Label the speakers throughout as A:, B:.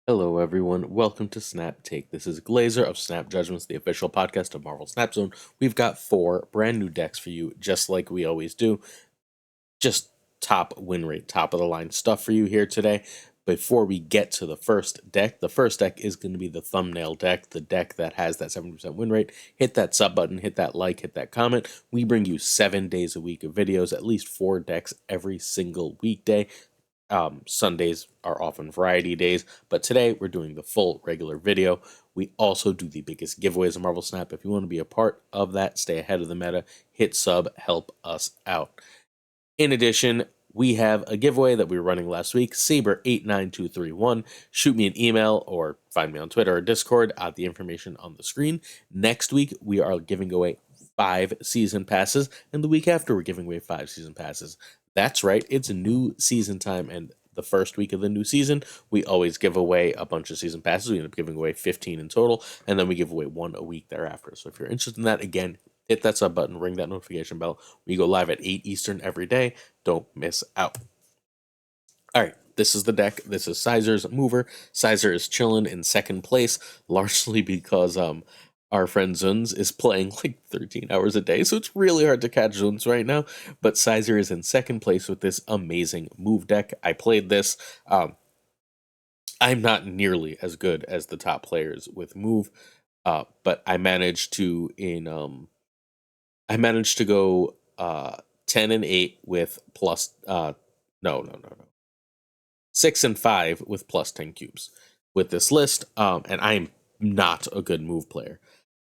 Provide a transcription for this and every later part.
A: Hello, everyone. Welcome to Snap Take. This is Glazer of Snap Judgments, the official podcast of Marvel Snap Zone. We've got 4 brand new decks for you, just like we always do. Just top win rate, top of the line stuff for you here today. Before we get to the first deck is going to be the thumbnail deck, the deck that has that 70% win rate. Hit that sub button, hit that like, hit that comment. We bring you 7 days a week of videos, at least 4 decks every single weekday. Sundays are often variety days, but today we're doing the full regular video. We also do the biggest giveaways of Marvel Snap. If you want to be a part of that, stay ahead of the meta, hit sub, help us out. In addition, we have a giveaway that we were running last week, Saber89231. Shoot me an email or find me on Twitter or Discord. The information on the screen. Next week, we are giving away 5 season passes, and the week after, we're giving away 5 season passes. That's right, it's a new season time, and the first week of the new season, we always give away a bunch of season passes. We end up giving away 15 in total, and then we give away 1 a week thereafter. So if you're interested in that, again, hit that sub button, ring that notification bell. We go live at 8 Eastern every day. Don't miss out. All right, this is the deck. This is Sizer's mover. Sizer is chilling in second place, largely because our friend Zuns is playing like 13 hours a day, so it's really hard to catch Zuns right now. But Sizer is in second place with this amazing move deck. I played this. I'm not nearly as good as the top players with move, but I managed to go 10 and 8 with plus no 6 and 5 with plus 10 cubes with this list, and I'm not a good move player.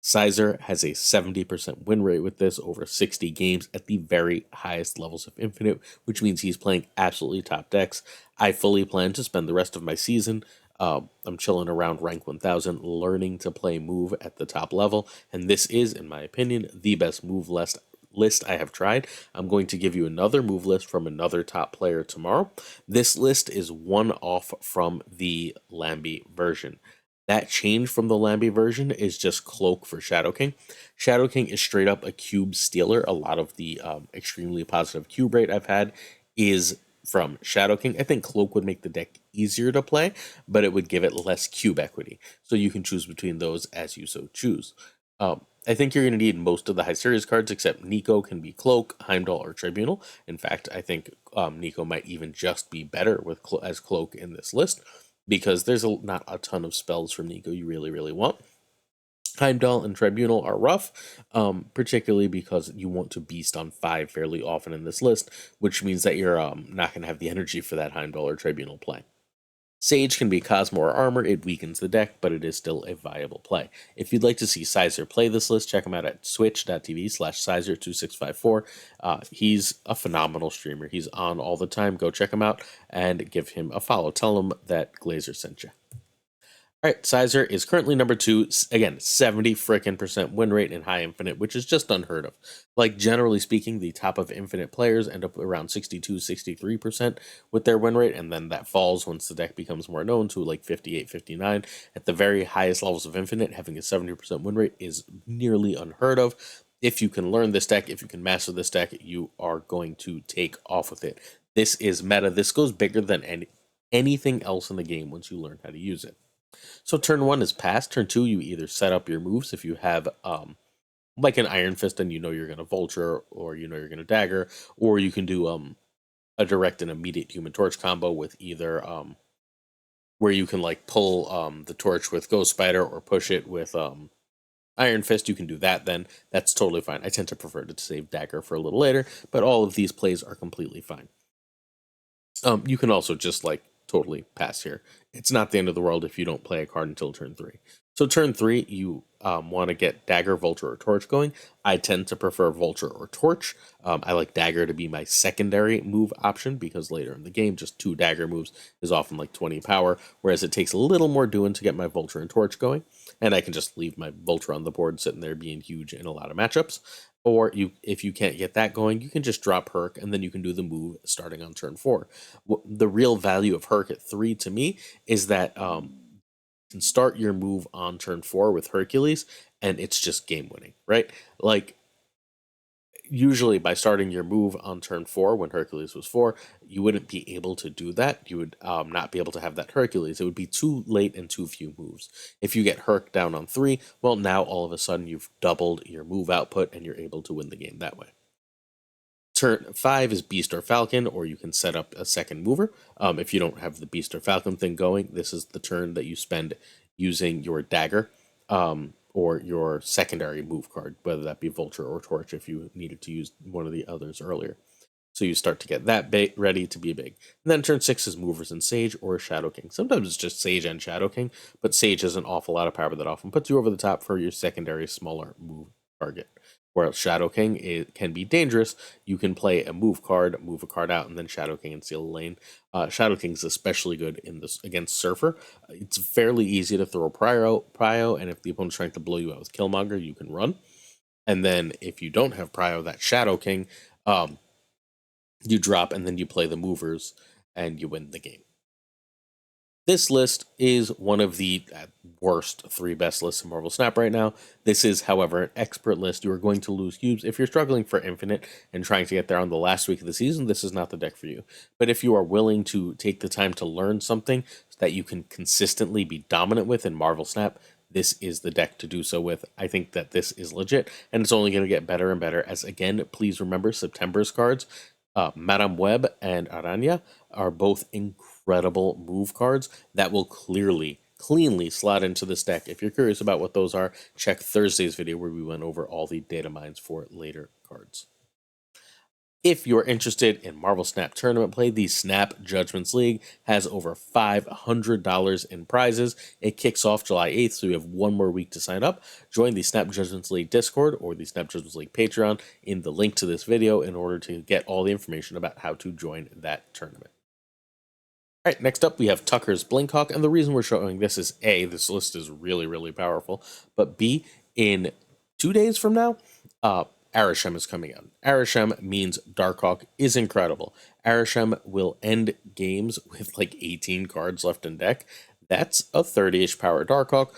A: Sizer has a 70% win rate with this over 60 games at the very highest levels of Infinite, which means he's playing absolutely top decks. I fully plan to spend the rest of my season. I'm chilling around rank 1000, learning to play move at the top level, and this is, in my opinion, the best move list I have tried. I'm going to give you another move list from another top player tomorrow. This list is one off from the Lambie version. That change from the Lambie version is just Cloak for Shadow King. Shadow King is straight up a cube stealer. A lot of the extremely positive cube rate I've had is from Shadow King. I think Cloak would make the deck easier to play, but it would give it less cube equity. So you can choose between those as you so choose. I think you're going to need most of the high series cards, except Nico can be Cloak, Heimdall, or Tribunal. In fact, I think Nico might even just be better with as Cloak in this list, because there's not a ton of spells from Nico you really want. Heimdall and Tribunal are rough, particularly because you want to beast on 5 fairly often in this list, which means that you're not going to have the energy for that Heimdall or Tribunal play. Sage can be Cosmo or Armor. It weakens the deck, but it is still a viable play. If you'd like to see Sizer play this list, check him out at switch.tv/Sizer2654. He's a phenomenal streamer. He's on all the time. Go check him out and give him a follow. Tell him that Glazer sent you. All right, Sizer is currently number 2. Again, 70% win rate in high Infinite, which is just unheard of. Like, generally speaking, the top of Infinite players end up around 62-63% with their win rate, and then that falls once the deck becomes more known to like 58-59. At the very highest levels of Infinite, having a 70% win rate is nearly unheard of. If you can learn this deck, if you can master this deck, you are going to take off with it. This is meta. This goes bigger than anything else in the game once you learn how to use it. So turn 1 is passed. Turn 2, you either set up your moves if you have like an Iron Fist and you know you're going to Vulture, or you know you're going to Dagger, or you can do a direct and immediate Human Torch combo with either where you can like pull the torch with Ghost Spider or push it with Iron Fist. You can do that then. That's totally fine. I tend to prefer to save Dagger for a little later, but all of these plays are completely fine. You can also just like totally pass here. It's not the end of the world if you don't play a card until turn 3. So turn 3, you want to get Dagger, Vulture, or Torch going. I tend to prefer Vulture or Torch. I like Dagger to be my secondary move option, because later in the game, just 2 Dagger moves is often like 20 power, whereas it takes a little more doing to get my Vulture and Torch going, and I can just leave my Vulture on the board sitting there being huge in a lot of matchups. Or if you can't get that going, you can just drop Herc, and then you can do the move starting on turn 4. The real value of Herc at 3 to me is that you can start your move on turn 4 with Hercules, and it's just game winning, right? Like, usually by starting your move on turn 4 when Hercules was 4, you wouldn't be able to do that. You would not be able to have that Hercules. It would be too late and too few moves. If you get Herc down on 3, well, now all of a sudden you've doubled your move output and you're able to win the game that way. Turn 5 is Beast or Falcon, or you can set up a second mover. If you don't have the Beast or Falcon thing going, this is the turn that you spend using your dagger or your secondary move card, whether that be Vulture or Torch if you needed to use one of the others earlier. So you start to get that ready to be big. And then turn 6 is Movers and Sage or Shadow King. Sometimes it's just Sage and Shadow King, but Sage has an awful lot of power that often puts you over the top for your secondary smaller move target. Whereas Shadow King can be dangerous. You can play a move a card out, and then Shadow King and seal a lane. Shadow King is especially good in this against Surfer. It's fairly easy to throw Prio, and if the opponent's trying to blow you out with Killmonger, you can run. And then if you don't have Prio, that Shadow King, you drop, and then you play the movers, and you win the game. This list is one of the worst 3 best lists in Marvel Snap right now. This is, however, an expert list. You are going to lose cubes. If you're struggling for Infinite and trying to get there on the last week of the season, this is not the deck for you. But if you are willing to take the time to learn something that you can consistently be dominant with in Marvel Snap, this is the deck to do so with. I think that this is legit, and it's only going to get better and better as, again, please remember September's cards, Madame Web and Aranya, are both incredible move cards that will cleanly slot into this deck. If you're curious about what those are, check Thursday's video where we went over all the data mines for later cards. If you're interested in Marvel Snap tournament play, the Snap Judgments League has over $500 in prizes. It kicks off July 8th, so you have one more week to sign up. Join the Snap Judgments League Discord or the Snap Judgments League Patreon in the link to this video in order to get all the information about how to join that tournament. All right, next up we have Tuccrr's Blinkhawk, and the reason we're showing this is A, this list is really powerful, but B, in 2 days from now, Arishem is coming out. Arishem means Darkhawk is incredible. Arishem will end games with like 18 cards left in deck. That's a 30-ish power Darkhawk.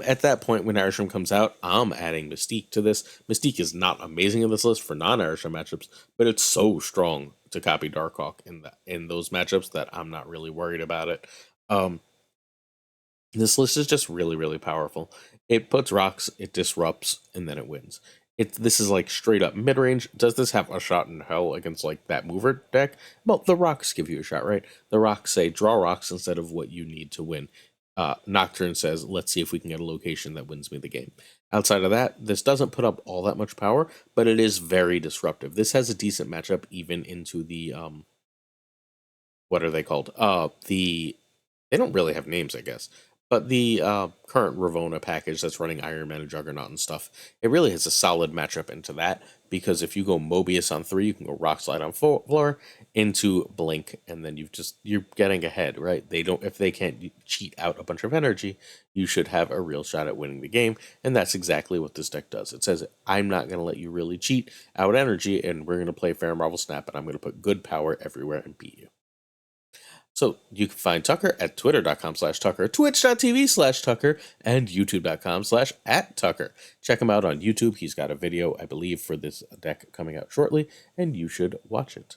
A: At that point, when Arishem comes out, I'm adding Mystique to this. Mystique is not amazing in this list for non-Arishem matchups, but it's so strong to copy Darkhawk in those matchups that I'm not really worried about it. This list is just really powerful. It puts rocks, it disrupts, and then it wins. This is like straight up mid range. Does this have a shot in hell against like that mover deck? Well, the rocks give you a shot, right? The rocks say draw rocks instead of what you need to win. Nocturne says, let's see if we can get a location that wins me the game. Outside of that, this doesn't put up all that much power, but it is very disruptive. This has a decent matchup even into the what are they called? They don't really have names, I guess. But the current Ravonna package that's running Iron Man and Juggernaut and stuff, it really has a solid matchup into that, because if you go Mobius on 3, you can go Rock Slide on floor into Blink, and then you're getting ahead, right? If they can't cheat out a bunch of energy, you should have a real shot at winning the game, and that's exactly what this deck does. It says, I'm not going to let you really cheat out energy, and we're going to play fair Marvel Snap, and I'm going to put good power everywhere and beat you. So you can find Tuccrr at twitter.com/Tuccrr, twitch.tv/Tuccrr, and youtube.com/@Tuccrr. Check him out on YouTube. He's got a video, I believe, for this deck coming out shortly, and you should watch it.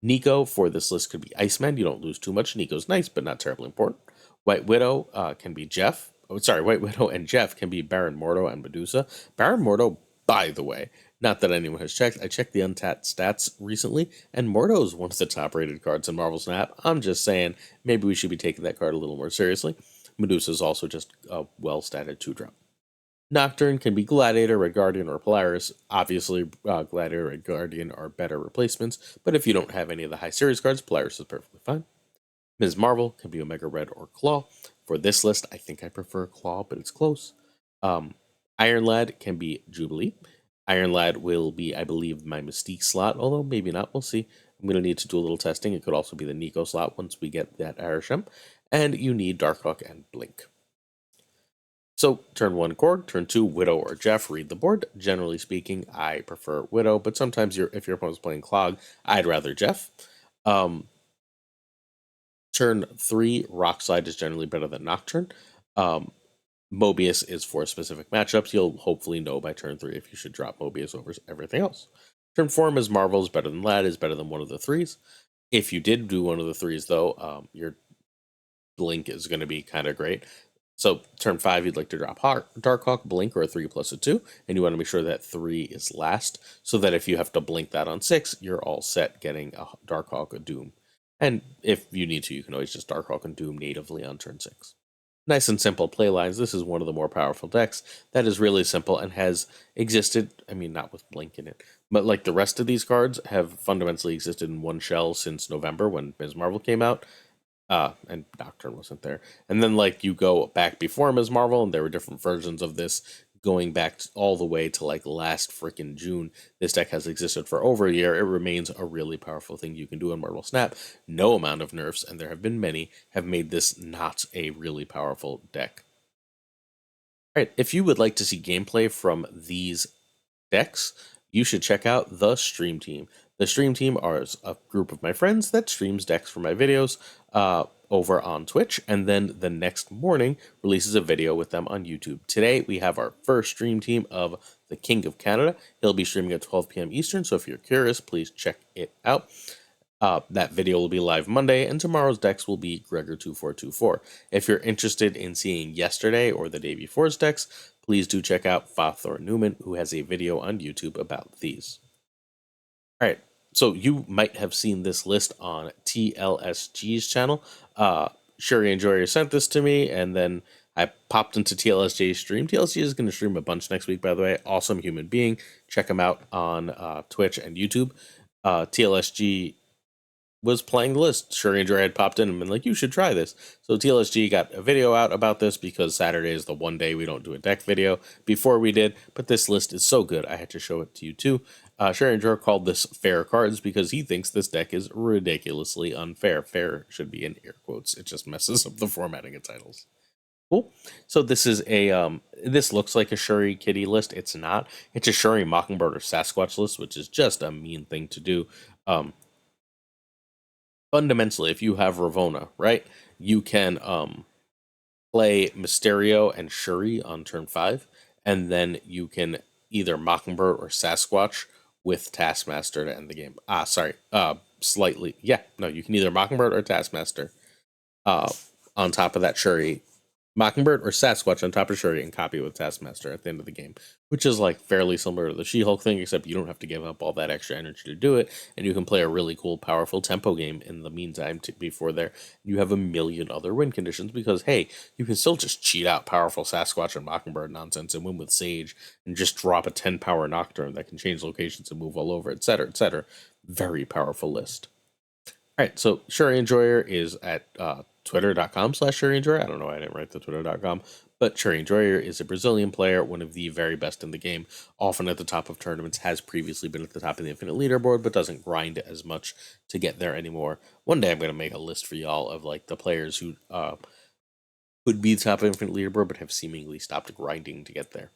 A: Nico for this list could be Iceman. You don't lose too much. Nico's nice, but not terribly important. White Widow can be Jeff. White Widow and Jeff can be Baron Mordo and Medusa. Baron Mordo, by the way, not that anyone has checked. I checked the untapped stats recently, and Mordo is one of the top-rated cards in Marvel Snap. I'm just saying, maybe we should be taking that card a little more seriously. Medusa is also just a well-statted 2-drop. Nocturne can be Gladiator, Red Guardian, or Polaris. Obviously, Gladiator, Red Guardian are better replacements, but if you don't have any of the high series cards, Polaris is perfectly fine. Ms. Marvel can be Omega Red or Claw. For this list, I think I prefer Claw, but it's close. Iron Lad can be Jubilee. Iron Lad will be, I believe, my Mystique slot, although maybe not. We'll see. I'm going to need to do a little testing. It could also be the Nico slot once we get that Arishem. And you need Darkhawk and Blink. So, turn 1, Korg. Turn 2, Widow or Jeff. Read the board. Generally speaking, I prefer Widow, but sometimes if your opponent's playing Clog, I'd rather Jeff. Turn 3, Rock Slide is generally better than Nocturne. Mobius is for specific matchups. You'll hopefully know by turn 3 if you should drop Mobius over everything else. Turn 4, Ms. Marvel is better than Lad, is better than one of the 3s. If you did do one of the 3s, though, your Blink is going to be kind of great. So turn 5, you'd like to drop Darkhawk, Blink, or a 3 plus a 2, and you want to make sure that 3 is last, so that if you have to blink that on 6, you're all set getting a Darkhawk, a Doom. And if you need to, you can always just Darkhawk and Doom natively on turn 6. Nice and simple play lines. This is one of the more powerful decks that is really simple and has existed, I mean, not with Blink in it, but like the rest of these cards have fundamentally existed in one shell since November when Ms. Marvel came out. And Nocturne wasn't there. And then, like, you go back before Ms. Marvel, and there were different versions of this going back all the way to, like, last freaking June. This deck has existed for over a year. It remains a really powerful thing you can do in Marvel Snap. No amount of nerfs, and there have been many, have made this not a really powerful deck. Alright, if you would like to see gameplay from these decks, you should check out the Stream Team. The Stream Team are a group of my friends that streams decks for my videos over on Twitch, and then the next morning releases a video with them on YouTube. Today, we have our first Stream Team of the King of Canada. He'll be streaming at 12 p.m. Eastern, so if you're curious, please check it out. That video will be live Monday, and tomorrow's decks will be Gregor2424. If you're interested in seeing yesterday or the day before's decks, please do check out FaThorNewman, who has a video on YouTube about these. Alright, so you might have seen this list on TLSG's channel. Shuri Enjoyer sent this to me, and then I popped into TLSG's stream. TLSG is going to stream a bunch next week, by the way. Awesome human being. Check him out on Twitch and YouTube. TLSG was playing the list. Shuri Enjoyer had popped in and been like, you should try this. So TLSG got a video out about this because Saturday is the one day we don't do a deck video. Before we did, but this list is so good, I had to show it to you too. Shuri Enjoyer called this fair cards because he thinks this deck is ridiculously unfair. Fair should be in air quotes. It just messes up the formatting of titles. Cool. So this is a this looks like a Shuri Kitty list. It's not. It's a Shuri Mockingbird or Sasquatch list, which is just a mean thing to do. Fundamentally, if you have Ravonna, right, you can play Mysterio and Shuri on turn 5, and then you can either Mockingbird or Sasquatch with Taskmaster to end the game. Slightly. Yeah, no, you can either Mockingbird or Taskmaster on top of that Shuri. Mockingbird or Sasquatch on top of Shuri and copy with Taskmaster at the end of the game, which is like fairly similar to the She-Hulk thing, except you don't have to give up all that extra energy to do it, and you can play a really cool, powerful tempo game in the meantime before there. You have a million other win conditions because, hey, you can still just cheat out powerful Sasquatch and Mockingbird nonsense and win with Sage and just drop a 10 power Nocturne that can change locations and move all over, etc., etc. Very powerful list. All right, so Shuri Enjoyer is at twitter.com/Shuri Enjoyer. I don't know why I didn't write the twitter.com, but Shuri Enjoyer is a Brazilian player, one of the very best in the game, often at the top of tournaments, has previously been at the top of the Infinite Leaderboard, but doesn't grind as much to get there anymore. One day I'm going to make a list for y'all of like the players who would be the top of Infinite Leaderboard, but have seemingly stopped grinding to get there.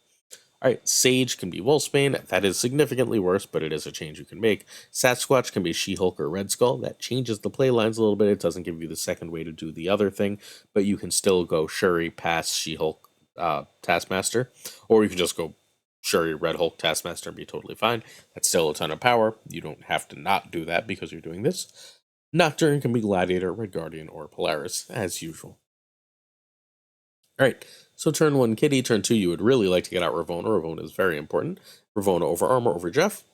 A: Alright, Sage can be Wolfsbane. That is significantly worse, but it is a change you can make. Sasquatch can be She-Hulk or Red Skull. That changes the play lines a little bit. It doesn't give you the second way to do the other thing, but you can still go Shuri, pass She-Hulk, Taskmaster, or you can just go Shuri, Red Hulk, Taskmaster and be totally fine. That's still a ton of power. You don't have to not do that because you're doing this. Nocturne can be Gladiator, Red Guardian, or Polaris, as usual. Alright, so turn 1 Kitty, turn 2 you would really like to get out Ravonna. Ravonna is very important. Ravonna over Armor over Jeff.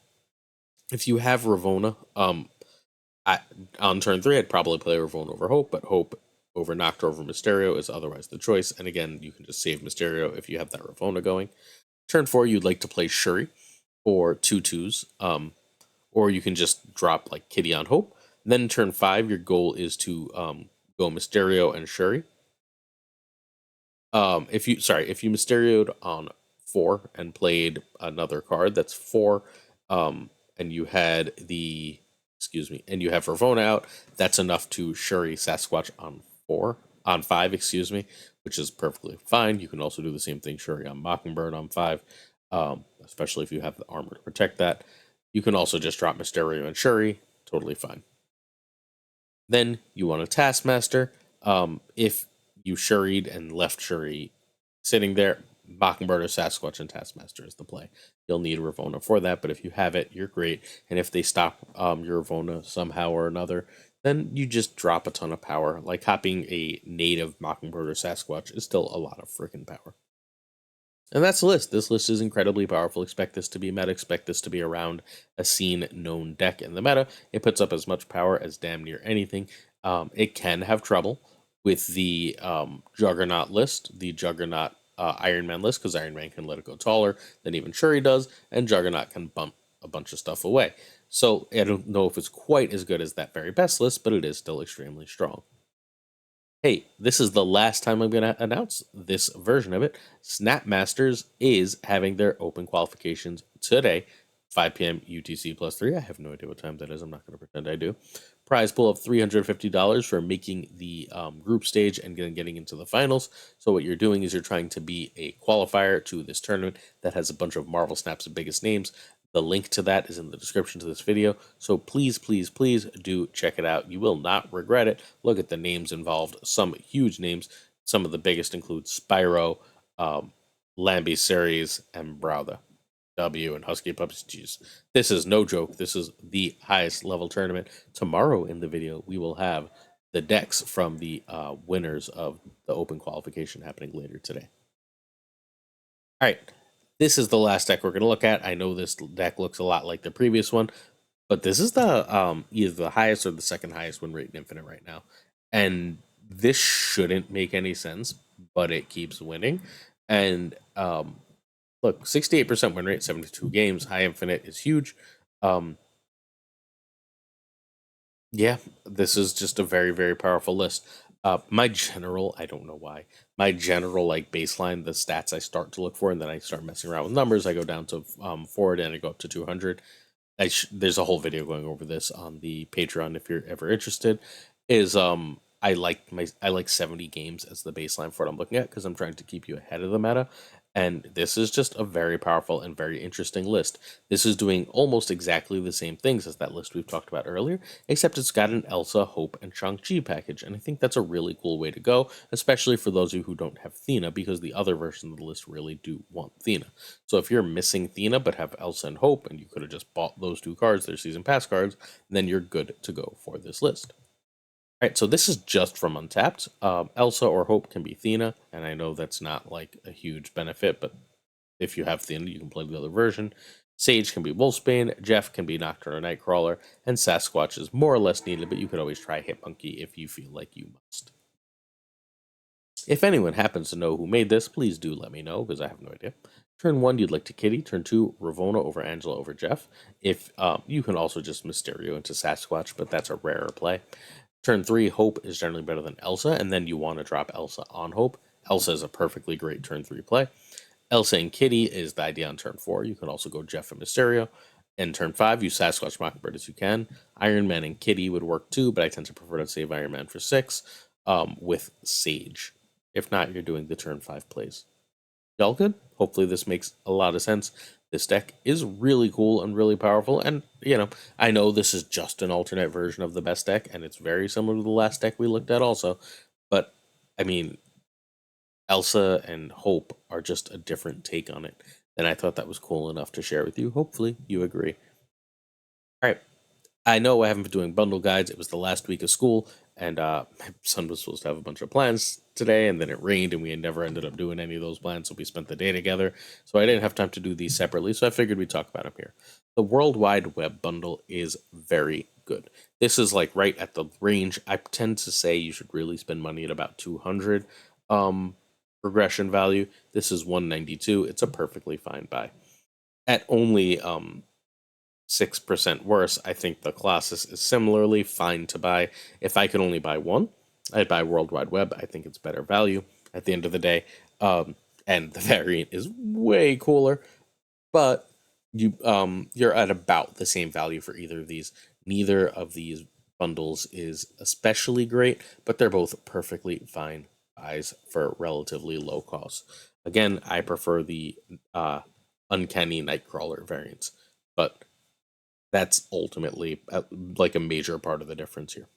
A: If you have Ravonna, on turn 3 I'd probably play Ravonna over Hope, but Hope over Nocturne over Mysterio is otherwise the choice. And again, you can just save Mysterio if you have that Ravonna going. Turn 4 you'd like to play Shuri or 2/2s, or you can just drop like Kitty on Hope. Then turn 5 your goal is to go Mysterio and Shuri. If you Mysterio'd on 4 and played another card that's 4, and you had and you have Ravonna out, that's enough to Shuri Sasquatch on 5, which is perfectly fine. You can also do the same thing, Shuri on Mockingbird on 5, especially if you have the armor to protect that. You can also just drop Mysterio and Shuri, totally fine. Then you want a Taskmaster. If you Shuri'd and left Shuri sitting there, Mockingbird or Sasquatch and Taskmaster is the play. You'll need Ravona for that, but if you have it, you're great. And if they stop your Ravona somehow or another, then you just drop a ton of power. Like copying a native Mockingbird or Sasquatch is still a lot of freaking power. And that's the list. This list is incredibly powerful. Expect this to be meta. Expect this to be around a seen known deck in the meta. It puts up as much power as damn near anything. It can have trouble with the Juggernaut list, the Juggernaut Iron Man list, because Iron Man can let it go taller than even Shuri does, and Juggernaut can bump a bunch of stuff away. So I don't know if it's quite as good as that very best list, but it is still extremely strong. Hey, this is the last time I'm going to announce this version of it. Snapmasters is having their open qualifications today, 5 p.m. UTC +3. I have no idea what time that is. I'm not going to pretend I do. Prize pool of $350 for making the group stage and getting into the finals. So what you're doing is you're trying to be a qualifier to this tournament that has a bunch of Marvel Snap's biggest names. The link to that is in the description to this video, so please, please, please do check it out. You will not regret it. Look at the names involved, some huge names. Some of the biggest include Spyro, Lambie Series, and Browtha W, and Husky Puppies. Jeez, this is no joke. This is the highest level tournament. Tomorrow in the video, we will have the decks from the winners of the open qualification happening later today. All right. This is the last deck we're going to look at. I know this deck looks a lot like the previous one, but this is the either the highest or the second highest win rate in Infinite right now. And this shouldn't make any sense, but it keeps winning. And look, 68% win rate, 72 games. High Infinite is huge. Yeah, this is just a very, very powerful list. My general, I don't know why, my general like baseline, the stats I start to look for, and then I start messing around with numbers. I go down to forward and I go up to 200. There's a whole video going over this on the Patreon if you're ever interested. Is I like 70 games as the baseline for what I'm looking at because I'm trying to keep you ahead of the meta. And this is just a very powerful and very interesting list. This is doing almost exactly the same things as that list we've talked about earlier, except it's got an Elsa, Hope, and Shang-Chi package. And I think that's a really cool way to go, especially for those of you who don't have Thena, because the other versions of the list really do want Thena. So if you're missing Thena but have Elsa and Hope, and you could have just bought those two cards, their season pass cards, then you're good to go for this list. All right, so this is just from Untapped. Elsa or Hope can be Thena, and I know that's not like a huge benefit, but if you have Thena, you can play the other version. Sage can be Wolfsbane, Jeff can be Nocturne or Nightcrawler, and Sasquatch is more or less needed, but you could always try Hitmonkey if you feel like you must. If anyone happens to know who made this, please do let me know, because I have no idea. Turn 1, you'd like to Kitty. Turn 2, Ravona over Angela over Jeff. If you can also just Mysterio into Sasquatch, but that's a rarer play. Turn 3, Hope is generally better than Elsa, and then you want to drop Elsa on Hope. Elsa is a perfectly great turn 3 play. Elsa and Kitty is the idea on turn 4. You can also go Jeff and Mysterio. And turn 5, use Sasquatch Mockingbird as you can. Iron Man and Kitty would work too, but I tend to prefer to save Iron Man for 6 with Sage. If not, you're doing the turn 5 plays. Y'all good? Hopefully this makes a lot of sense. This deck is really cool and really powerful, and, you know, I know this is just an alternate version of the best deck, and it's very similar to the last deck we looked at also, but, I mean, Elsa and Hope are just a different take on it, and I thought that was cool enough to share with you. Hopefully you agree. All right. I know I haven't been doing bundle guides. It was the last week of school, and my son was supposed to have a bunch of plans today, and then it rained, and we never ended up doing any of those plans, so we spent the day together. So I didn't have time to do these separately, so I figured we'd talk about them here. The World Wide Web bundle is very good. This is like right at the range. I tend to say you should really spend money at about 200 progression value. This is 192. It's a perfectly fine buy. At only 6% worse, I think the Colossus is similarly fine to buy. If I could only buy one, I'd buy World Wide Web. I think it's better value at the end of the day. And the variant is way cooler, but you're at about the same value for either of these. Neither of these bundles is especially great, but they're both perfectly fine buys for relatively low cost. Again, I prefer the Uncanny Nightcrawler variants, but that's ultimately like a major part of the difference here.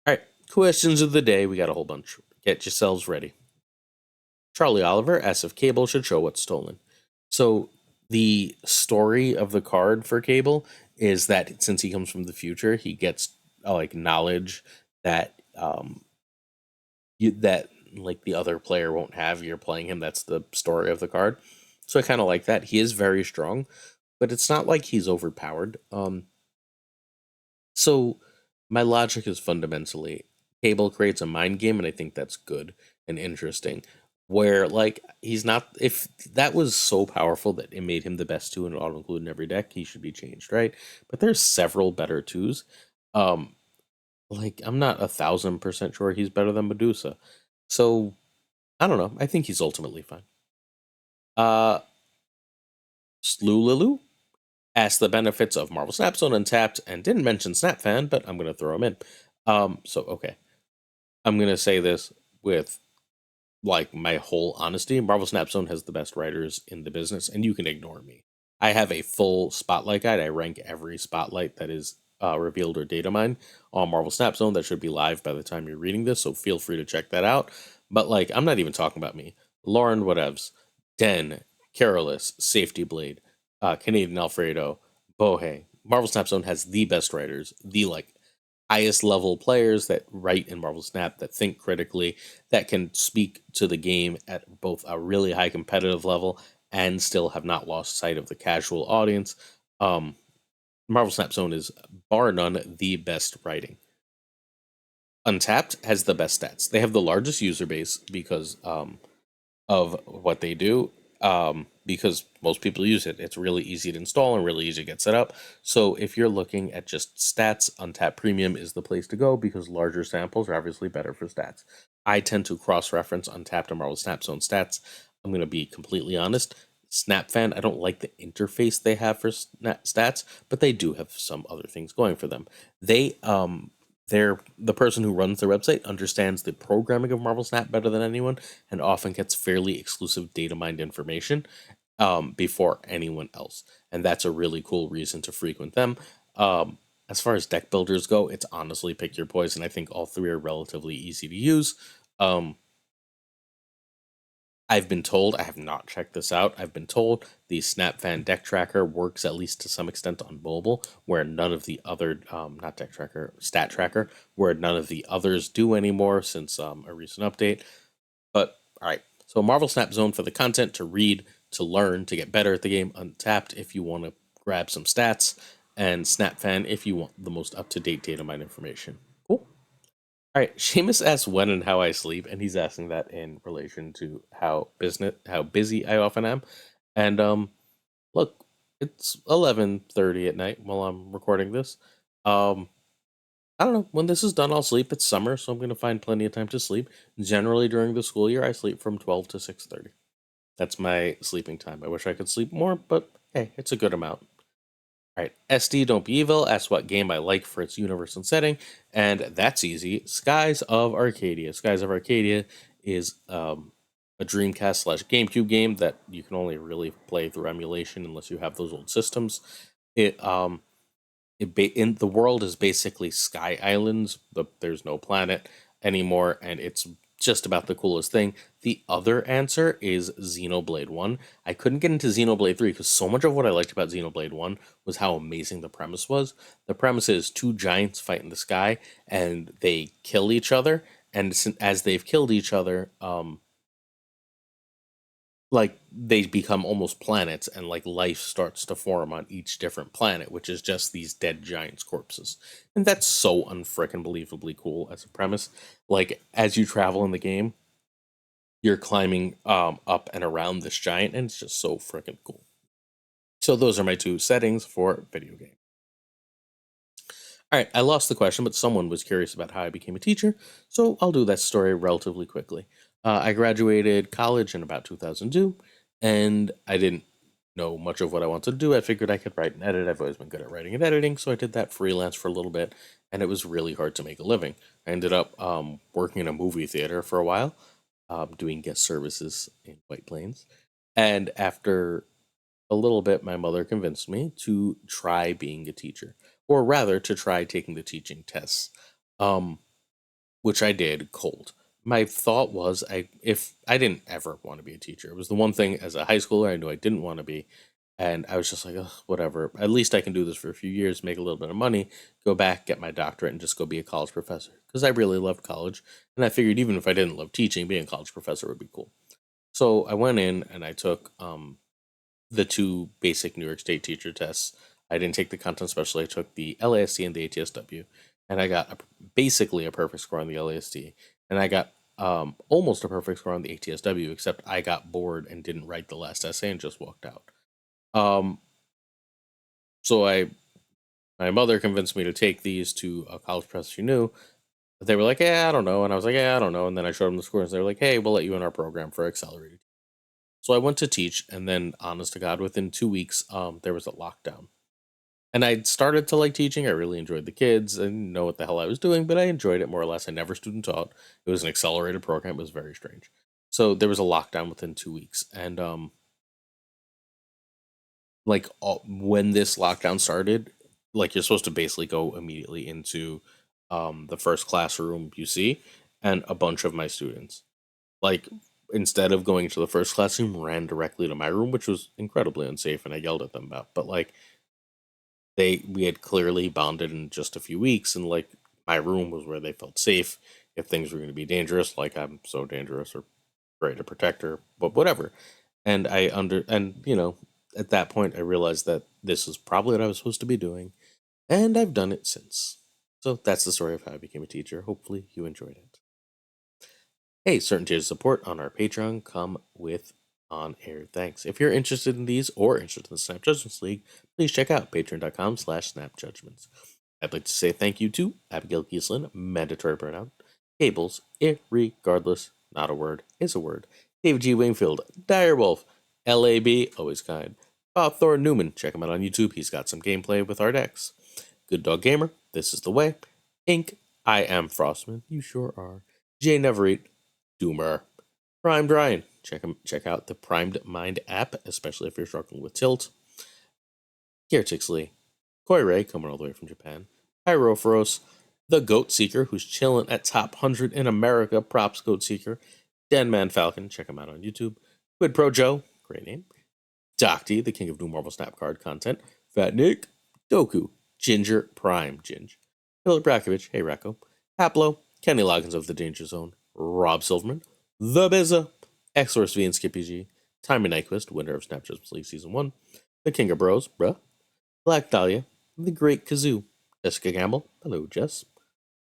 A: All right, questions of the day. We got a whole bunch. Get yourselves ready. Charlie Oliver asks if Cable should show what's stolen. So the story of the card for Cable is that since he comes from the future, he gets like knowledge that that like the other player won't have. You're playing him. That's the story of the card. So I kind of like that. He is very strong, but it's not like he's overpowered. So my logic is fundamentally Cable creates a mind game, and I think that's good and interesting. Where like he's not, if that was so powerful that it made him the best two and auto include in every deck, he should be changed, right? But there's several better twos. Um, like I'm not 1,000% sure he's better than Medusa. So I don't know. I think he's ultimately fine. Slululu asked the benefits of Marvel Snap Zone Untapped and didn't mention Snap Fan, but I'm gonna throw him in. Okay. I'm gonna say this with like my whole honesty. Marvel Snap Zone has the best writers in the business, and you can ignore me. I have a full spotlight guide. I rank every spotlight that is revealed or data mined on Marvel Snap Zone. That should be live by the time you're reading this, so feel free to check that out. But like, I'm not even talking about me. Lauren Whatevs, Den, Carolus, Safety Blade, Canadian Alfredo, Bohe. Marvel Snap Zone has the best writers, the like highest level players that write in Marvel Snap, that think critically, that can speak to the game at both a really high competitive level and still have not lost sight of the casual audience. Um, Marvel Snap Zone is bar none the best writing. Untapped has the best stats. They have the largest user base because of what they do, because most people use it. It's really easy to install and really easy to get set up. So if you're looking at just stats, Untapped Premium is the place to go because larger samples are obviously better for stats. I tend to cross-reference Untapped and Marvel Snap Zone stats. I'm going to be completely honest. SnapFan, I don't like the interface they have for stats, but they do have some other things going for them. They're the person who runs their website understands the programming of Marvel Snap better than anyone, and often gets fairly exclusive data mined information before anyone else, and that's a really cool reason to frequent them. As far as deck builders go, it's honestly pick your poison. I think all three are relatively easy to use. Um, I've been told, I have not checked this out, I've been told the SnapFan deck tracker works at least to some extent on mobile, where none of the other, not deck tracker, stat tracker, where none of the others do anymore since a recent update. But all right, so Marvel Snap Zone for the content, to read, to learn, to get better at the game. Untapped if you want to grab some stats, and SnapFan if you want the most up to date data mine information. Cool. All right, Seamus asks when and how I sleep, and he's asking that in relation to how busy I often am. And look, it's 11:30 at night while I'm recording this. Um, I don't know when this is done. I'll sleep. It's summer, so I'm gonna find plenty of time to sleep. Generally, during the school year, I sleep from 12 to 6:30. That's my sleeping time. I wish I could sleep more, but hey, it's a good amount. All right, SD Don't Be Evil asks what game I like for its universe and setting, and that's easy. Skies of Arcadia. Skies of Arcadia is a Dreamcast slash GameCube game that you can only really play through emulation unless you have those old systems. It in the world is basically sky islands, but there's no planet anymore, and it's just about the coolest thing. The other answer is Xenoblade 1. I couldn't get into Xenoblade 3 because so much of what I liked about Xenoblade 1 was how amazing the premise was. The premise is two giants fight in the sky and they kill each other, and as they've killed each other, like they become almost planets, and like life starts to form on each different planet, which is just these dead giants corpses. And that's so unfrickin' believably cool as a premise. Like as you travel in the game, you're climbing up and around this giant, and it's just so freaking cool. So those are my two settings for video game. All right, I lost the question, but someone was curious about how I became a teacher, so I'll do that story relatively quickly. I graduated college in about 2002, and I didn't know much of what I wanted to do. I figured I could write and edit. I've always been good at writing and editing, so I did that freelance for a little bit, and it was really hard to make a living. I ended up working in a movie theater for a while, doing guest services in White Plains, and after a little bit, my mother convinced me to try being a teacher, or rather, to try taking the teaching tests, um, which I did cold. my thought was if I didn't ever want to be a teacher. It was the one thing as a high schooler I knew I didn't want to be. And I was just like, ugh, whatever. At least I can do this for a few years, make a little bit of money, go back, get my doctorate, and just go be a college professor. Because I really loved college. And I figured even if I didn't love teaching, being a college professor would be cool. So I went in and I took the two basic New York State teacher tests. I didn't take the content special. I took the LAST and the ATSW. And I got basically a perfect score on the LAST. And I got almost a perfect score on the ATSW, except I got bored and didn't write the last essay and just walked out. Um, so my mother convinced me to take these to a college professor she knew. But they were like, "Yeah, I don't know," and I was like, "Yeah, I don't know." And then I showed them the scores. They were like, "Hey, we'll let you in our program for accelerated." So I went to teach, and then, honest to God, within 2 weeks, there was a lockdown. And I started to like teaching. I really enjoyed the kids. I didn't know what the hell I was doing, but I enjoyed it more or less. I never student taught. It was an accelerated program. It was very strange. So there was a lockdown within 2 weeks, and when this lockdown started, like you're supposed to basically go immediately into the first classroom you see, and a bunch of my students, like, instead of going to the first classroom, ran directly to my room, which was incredibly unsafe, and I yelled at them about. But like we had clearly bonded in just a few weeks, and like my room was where they felt safe. If things were going to be dangerous, like I'm so dangerous or ready to protect her, but whatever. And at that point I realized that this is probably what I was supposed to be doing, and I've done it since. So that's the story of how I became a teacher. Hopefully you enjoyed it. Hey, certain tiers of support on our Patreon come with on-air thanks. If you're interested in these or interested in the Snap Judgments League, please check out patreon.com/snapjudgments. I'd like to say thank you to Abigail Gieslin, Mandatory Burnout, Cables, Irregardless, Not a Word, Is a Word, David G. Wingfield, Direwolf, LAB, Always Kind, FaThorNewman, check him out on YouTube, he's got some gameplay with our decks. Good Dog Gamer, This is the Way, Ink, I Am Frostman, You Sure Are, Jay Never Eat, Doomer, Primed Ryan, check out the Primed Mind app, especially if you're struggling with tilt. Lee, Koi Ray, coming all the way from Japan, Pyrophoros, the Goat Seeker, who's chilling at top 100 in America, props Goat Seeker, Denman Falcon, check him out on YouTube, Quid Pro Joe, great name, Docty, the king of new Marvel Snap card content, Fat Nick, Doku, Ginger Prime Ginge, Philip Brakovich, hey Racco, Haplo, Kenny Loggins of the Danger Zone, Rob Silverman, The Bizza, Xorus V and Skippy G, Timmy Nyquist, winner of Snap Judgments League Season 1, The King of Bros, bruh, Black Dahlia, The Great Kazoo, Jessica Gamble, hello Jess,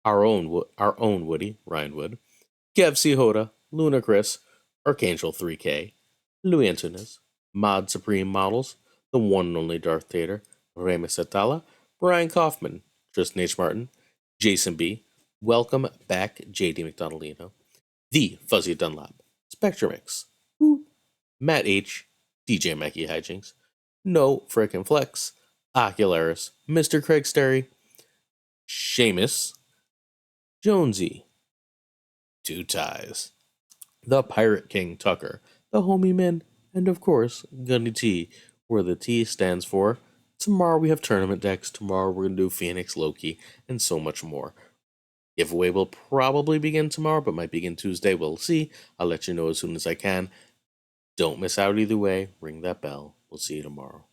A: our own Woody, Ryan Wood, Kev C. Hoda, Luna Chris, Archangel 3K, Louis Antunes, Mod Supreme Models, the one and only Darth Tater, Remus Atala, Brian Kaufman, Tristan H. Martin, Jason B., welcome back JD McDonaldino, The Fuzzy Dunlap, Spectrum X, Matt H., DJ Mackie Hijinks, No Frickin' Flex, Ocularis, Mr. Craig Sterry, Seamus, Jonesy, Two Ties, the Pirate King Tuccrr, the Homie Min, and of course, Gunny T, where the T stands for tomorrow we have tournament decks, tomorrow we're going to do Phoenix Loki, and so much more. Giveaway will probably begin tomorrow, but might begin Tuesday. We'll see. I'll let you know as soon as I can. Don't miss out either way. Ring that bell. We'll see you tomorrow.